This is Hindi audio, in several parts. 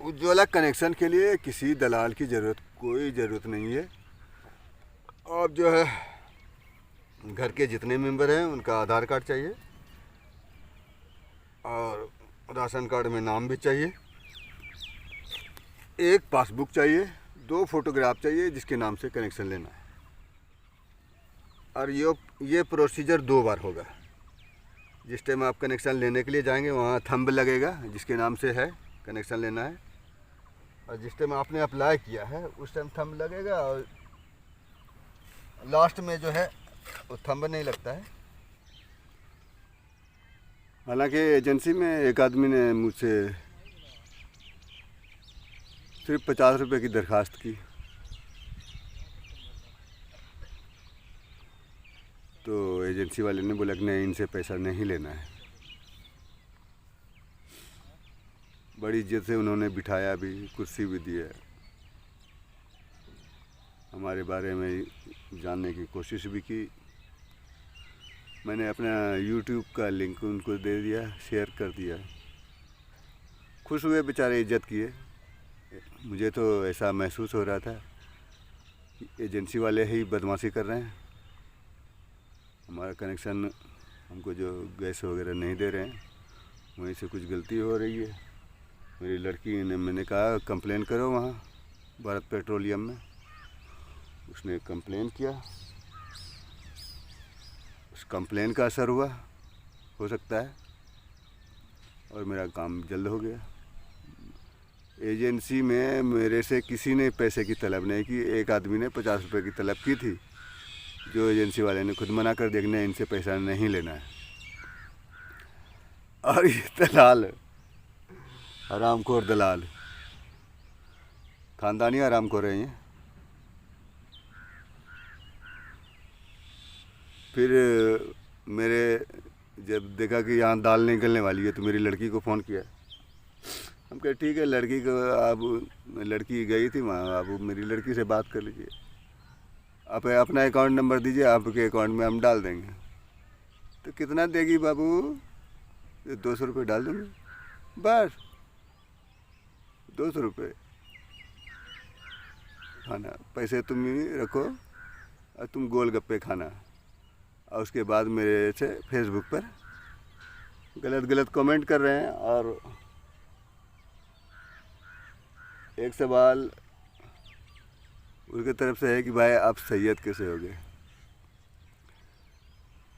उज्ज्वला कनेक्शन के लिए किसी दलाल की कोई ज़रूरत नहीं है। आप जो है घर के जितने मेंबर हैं उनका आधार कार्ड चाहिए और राशन कार्ड में नाम भी चाहिए, एक पासबुक चाहिए, 2 फोटोग्राफ चाहिए जिसके नाम से कनेक्शन लेना है। और ये प्रोसीजर 2 बार होगा। जिस टाइम आप कनेक्शन लेने के लिए जाएंगे वहाँ थंब लगेगा जिसके नाम से है कनेक्शन लेना है, और जिस टाइम आपने अप्लाई किया है उस टाइम थंब लगेगा, और लास्ट में जो है वो थंब नहीं लगता है। हालांकि एजेंसी में एक आदमी ने मुझसे सिर्फ 50 रुपये की दरख्वास्त की, तो एजेंसी वाले ने बोला कि नहीं, इनसे पैसा नहीं लेना है। बड़ी इज्जत से उन्होंने बिठाया भी, कुर्सी भी दी है, हमारे बारे में जानने की कोशिश भी की। मैंने अपना YouTube का लिंक उनको दे दिया, शेयर कर दिया। खुश हुए बेचारे, इज्जत किए। मुझे तो ऐसा महसूस हो रहा था कि एजेंसी वाले ही बदमाशी कर रहे हैं, हमारा कनेक्शन हमको जो गैस वगैरह नहीं दे रहे हैं, वहीं से कुछ गलती हो रही है। मेरी लड़की ने, मैंने कहा कंप्लेन करो वहाँ भारत पेट्रोलियम में, उसने कंप्लेन किया। उस कंप्लेन का असर हुआ हो सकता है, और मेरा काम जल्द हो गया। एजेंसी में मेरे से किसी ने पैसे की तलब नहीं की। एक आदमी ने 50 रुपये की तलब की थी, जो एजेंसी वाले ने खुद मना कर दिया, इनसे पैसा नहीं लेना है। और ये दलाल, हरामखोर दलाल, ख़ानदानी हरामखोर हैं ये। फिर मेरे जब देखा कि यहाँ दाल निकलने वाली है तो मेरी लड़की को फ़ोन किया। हम कहे ठीक है, लड़की को अब लड़की गई थी वहाँ, अब मेरी लड़की से बात कर लीजिए, आप अपना अकाउंट नंबर दीजिए, आपके अकाउंट में हम डाल देंगे। तो कितना देगी बाबू? 200 रुपये डाल दूँगी, बस 200 रुपये। खाना पैसे तुम ही रखो और तुम गोलगप्पे खाना। और उसके बाद मेरे से फेसबुक पर गलत कमेंट कर रहे हैं। और एक सवाल उनकी तरफ से है कि भाई आप सैयद कैसे हो गए?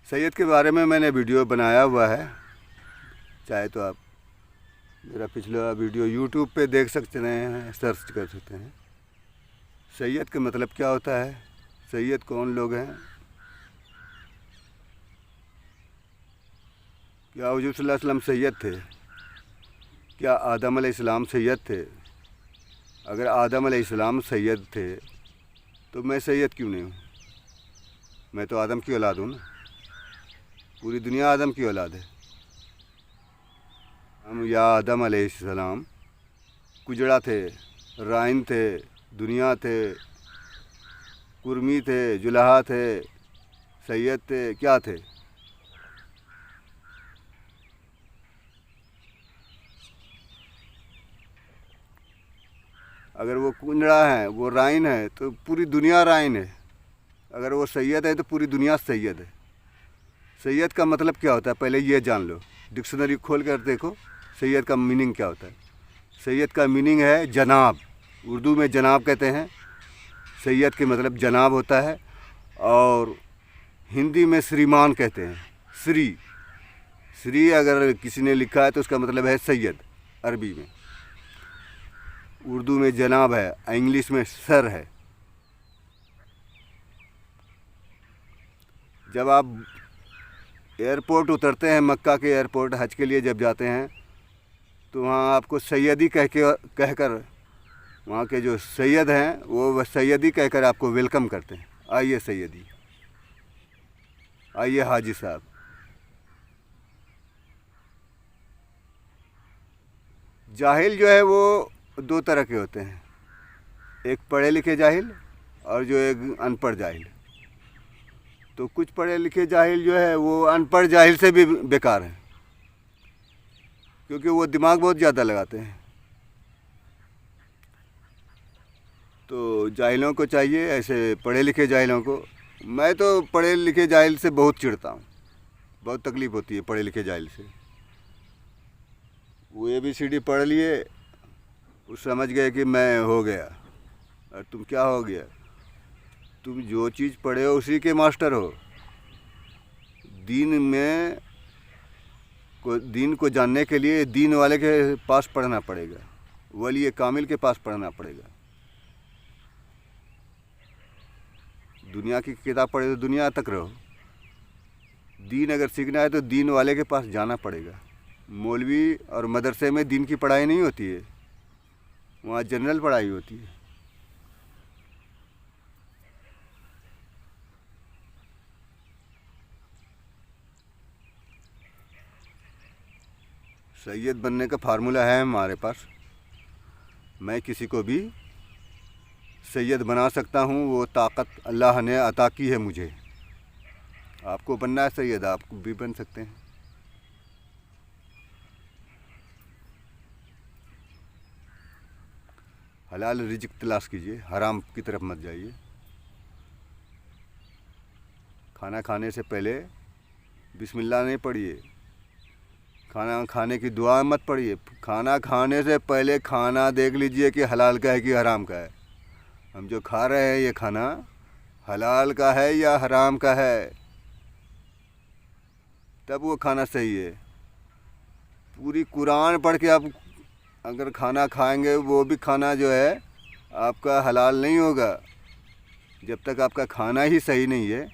सैयद के बारे में मैंने वीडियो बनाया हुआ है, चाहे तो आप मेरा पिछला वीडियो YouTube पे देख सकते हैं, सर्च कर सकते हैं। सैयद का मतलब क्या होता है, सैयद कौन लोग हैं, क्या हुजूर सल्लल्लाहु अलैहि वसल्लम सैयद थे, क्या आदम अलैहिस्सलाम सैयद थे? अगर आदम अलैहिस्सलाम सैयद थे तो मैं सैयद क्यों नहीं हूँ? मैं तो आदम की औलाद हूँ ना, पूरी दुनिया आदम की औलाद है। हम या आदम अलैहिस्सलाम कुजड़ा थे, राइन थे, दुनिया थे, कुर्मी थे, जुलाहा थे, सैयद थे, क्या थे? अगर वो कुंजड़ा है, वो राइन है, तो पूरी दुनिया राइन है। अगर वो सैयद है तो पूरी दुनिया सैयद है। सैयद का मतलब क्या होता है पहले ये जान लो, डिक्शनरी खोल कर देखो सैयद का मीनिंग क्या होता है। सैयद का मीनिंग है जनाब, उर्दू में जनाब कहते हैं। सैयद के मतलब जनाब होता है, और हिंदी में श्रीमान कहते हैं। श्री अगर किसी ने लिखा है तो उसका मतलब है सैयद अरबी में। उर्दू में जनाब है, इंग्लिश में सर है। जब आप एयरपोर्ट उतरते हैं, मक्का के एयरपोर्ट हज के लिए जब जाते हैं, तो वहाँ आपको सैयदी कहकर वहाँ के जो सैयद हैं वो सैयदी कहकर आपको वेलकम करते हैं। आइए सैयदी, आइए हाजी साहब। जाहिल जो है वो 2 तरह के होते हैं, एक पढ़े लिखे जाहिल और जो एक अनपढ़ जाहिल। तो कुछ पढ़े लिखे जाहिल जो है वो अनपढ़ जाहिल से भी बेकार है, क्योंकि वो दिमाग बहुत ज़्यादा लगाते हैं। तो जाहिलों को चाहिए, ऐसे पढ़े लिखे जाहिलों को। मैं तो पढ़े लिखे जाहिल से बहुत चिढ़ता हूँ, बहुत तकलीफ़ होती है पढ़े लिखे जाहिल से। वो ABCD पढ़ लिए, वो समझ गए कि मैं हो गया। और तुम क्या हो गया? तुम जो चीज़ पढ़े हो उसी के मास्टर हो। दीन को जानने के लिए दीन वाले के पास पढ़ना पड़ेगा, वली कामिल के पास पढ़ना पड़ेगा। दुनिया की किताब पढ़े तो दुनिया तक रहो। दीन अगर सीखना है तो दीन वाले के पास जाना पड़ेगा। मौलवी और मदरसे में दीन की पढ़ाई नहीं होती है, वहाँ जनरल पढ़ाई होती है। सैयद बनने का फार्मूला है हमारे पास। मैं किसी को भी सैयद बना सकता हूँ, वो ताकत अल्लाह ने अता की है मुझे। आपको बनना है सैयद, आप भी बन सकते हैं। हलाल रिज़्क तलाश कीजिए, हराम की तरफ मत जाइए। खाना खाने से पहले बिस्मिल्लाह नहीं पढ़िए, खाना खाने की दुआ मत पढ़िए। खाना खाने से पहले खाना देख लीजिए कि हलाल का है कि हराम का है। हम जो खा रहे हैं ये खाना हलाल का है या हराम का है, तब वो खाना सही है। पूरी कुरान पढ़ के आप अगर खाना खाएंगे, वो भी खाना जो है आपका हलाल नहीं होगा जब तक आपका खाना ही सही नहीं है।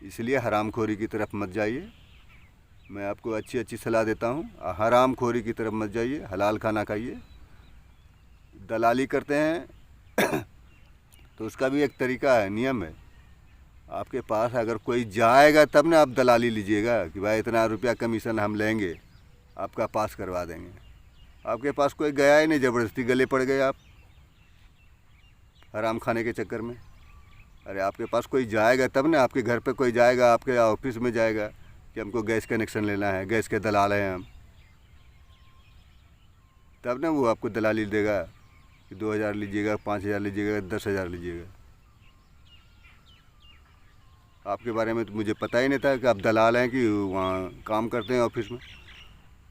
इसलिए हरामखोरी की तरफ मत जाइए। मैं आपको अच्छी अच्छी सलाह देता हूँ, हरामखोरी की तरफ मत जाइए, हलाल खाना खाइए। दलाली करते हैं तो उसका भी एक तरीका है, नियम है। आपके पास अगर कोई जाएगा तब ना आप दलाली लीजिएगा कि भाई इतना रुपया कमीशन हम लेंगे, आपका पास करवा देंगे। आपके पास कोई गया ही नहीं, ज़बरदस्ती गले पड़ गए आप हराम खाने के चक्कर में। अरे आपके पास कोई जाएगा तब ना, आपके घर पे कोई जाएगा, आपके ऑफिस में जाएगा कि हमको गैस कनेक्शन लेना है, गैस के दलाल हैं हम, तब ना वो आपको दलाली देगा कि 2000 लीजिएगा, 5000 लीजिएगा, 10,000 लीजिएगा। आपके बारे में तो मुझे पता ही नहीं था कि आप दलाल हैं, कि वहाँ काम करते हैं ऑफिस में।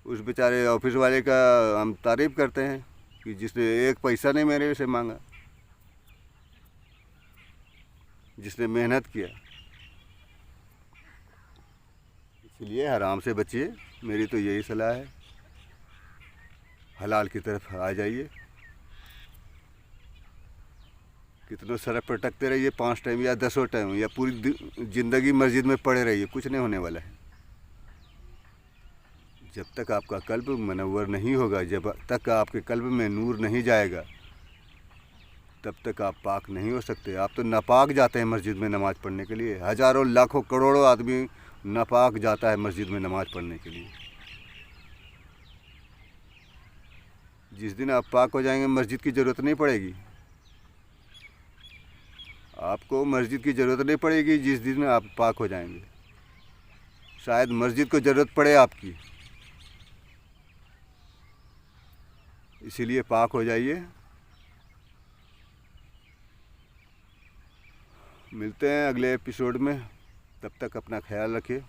उस बेचारे ऑफिस वाले का हम तारीफ़ करते हैं कि जिसने एक पैसा नहीं मेरे से मांगा, जिसने मेहनत किया। इसलिए हराम से बचिए, मेरी तो यही सलाह है। हलाल की तरफ आ जाइए। कितनों सरफ पर टकते रहिए, 5 टाइम या 10 टाइम या पूरी ज़िंदगी मस्जिद में पड़े रहिए, कुछ नहीं होने वाला है। जब तक आपका कल्ब मनव्वर नहीं होगा, जब तक आपके कल्ब में नूर नहीं जाएगा, तब तक आप पाक नहीं हो सकते। आप तो नापाक जाते हैं मस्जिद में नमाज़ पढ़ने के लिए। हज़ारों लाखों करोड़ों आदमी नापाक जाता है मस्जिद में नमाज़ पढ़ने के लिए। जिस दिन आप पाक हो जाएंगे, मस्जिद की ज़रूरत नहीं पड़ेगी। आपको मस्जिद की ज़रूरत नहीं पड़ेगी जिस दिन आप पाक हो जाएंगे। शायद मस्जिद को ज़रूरत पड़े आपकी। इसीलिए पाक हो जाइए। मिलते हैं अगले एपिसोड में, तब तक अपना ख्याल रखिए।